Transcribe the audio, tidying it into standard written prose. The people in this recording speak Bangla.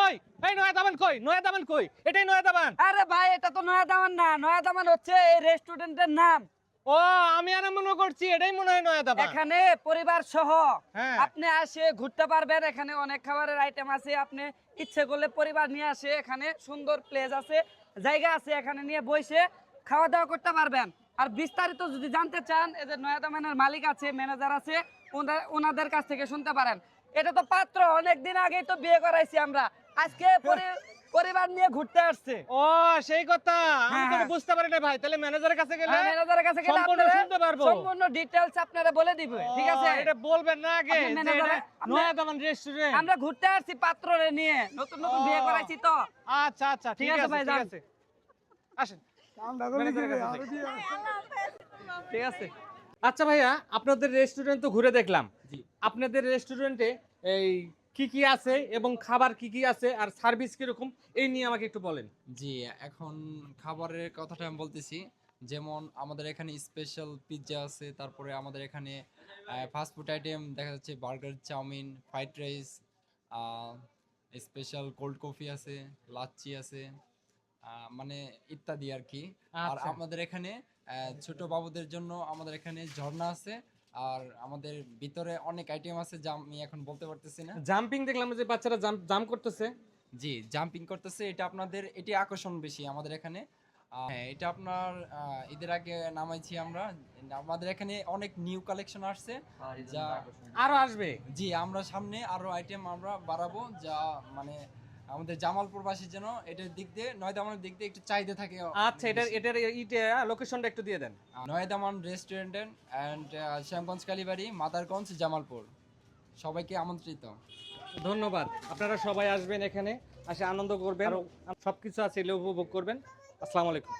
কই? এই নয়া দামান কই? নয়া দামান কই? এটাই নয়া দামান। আরে ভাই এটা তো নয়া দামান না, নয়া দামান হচ্ছে এই রেস্টুরেন্টের নাম। ও আমি আর মনে করছি এটাই মনে হয় নয়া দামান। এখানে পরিবার সহ হ্যাঁ। আপনি আসে ঘুরতে পারবেন। এখানে অনেক খাবারের আইটেম আছে, আপনি ইচ্ছে করলে পরিবার নিয়ে আসে, এখানে সুন্দর প্লেস আছে, জায়গা আছে, এখানে নিয়ে বসে খাওয়া দাওয়া করতে পারবেন। আর বিস্তারিত যদি জানতে চান, এই যে নয়া দামানের মালিক আছে, ম্যানেজার আছে, ওনাদের কাছ থেকে শুনতে পারেন। এটা তো পাত্র অনেকদিন আগেই তো বিয়ে করাইছি আমরা, আজকে পরিবার নিয়ে ঘুরতে আসছে। ও সেই কথা, আমি তো হ্যাঁ। বুঝতে পারি না ভাই। তাহলে ম্যানেজারের কাছে গেলে ম্যানেজারের কাছে গেলে সম্পূর্ণ আপনারা শুনতে পারবো। সম্পূর্ণ ডিটেইলস আপনারা বলে দিবে, ঠিক আছে? এটা বলবেন না আগে আপনি যে ম্যানেজারে এটা নয়া দামান রেস্টুরেন্ট। আমরা ঘুরতে আসছি পাত্ররে নিয়ে, নতুন নতুন বিয়ে করাইছি তো। আচ্ছা আচ্ছা ঠিক আছে ভাই, ঠিক যান। আছে। আসেন ম্যানেজারের কাছে যাই। ঠিক আছে। আচ্ছা ভাইয়া, আপনাদের রেস্টুরেন্ট তো ঘুরে দেখলাম। আপনাদের রেস্টুরেন্টে এই কি কি আছে এবং খাবার কি কি আছে আর সার্ভিস কিরকম, এই নিয়ে আমাকে একটু বলেন। জি, এখন খাবারের কথাটা আমি বলতেছি। যেমন আমাদের এখানে স্পেশাল পিৎজা আছে, তারপরে আমাদের এখানে ফাস্ট ফুড আইটেম দেখা যাচ্ছে burger, chow mein, fried rice, special cold coffee আছে, লাচ্ছি আছে, মানে ইত্যাদি আর কি। আর আচ্ছা। আমাদের এখানে ছোট বাবুদের জন্য আমাদের এখানে ঝর্ণা আছে। আর আমাদের ভিতরে অনেক আইটেম আছে যা আমি এখন বলতে পারতেছি না। জাম্পিং দেখলাম যে বাচ্চারা জাম্প করতেছে। জি, জাম্পিং করতেছে, এটা আপনাদের এটি আকর্ষণ বেশি আমাদের এখানে। হ্যাঁ, এটা আপনার ঈদের আগে নামাইছি আমরা। আমাদের এখানে অনেক নিউ কালেকশন আসছে যা আরো আসবে। জি, আমরা সামনে আরো আইটেম আমরা বাড়াবো, যা মানে আমাদের জামালপুরবাসীর জন্য এটার দিক দিয়ে, নয়দামানের দিক দিয়ে একটু চাহিদা থাকে। আচ্ছা, এটার লোকেশনটা একটু দিয়ে দেন। নয়দামান রেস্টুরেন্ট অ্যান্ড শ্যামগঞ্জ কালীবাড়ি, মাদারগঞ্জ, জামালপুর, সবাইকে আমন্ত্রিত। ধন্যবাদ। আপনারা সবাই আসবেন, এখানে আসে আনন্দ করবেন, সবকিছু আছে এলে উপভোগ করবেন। আসসালামু আলাইকুম।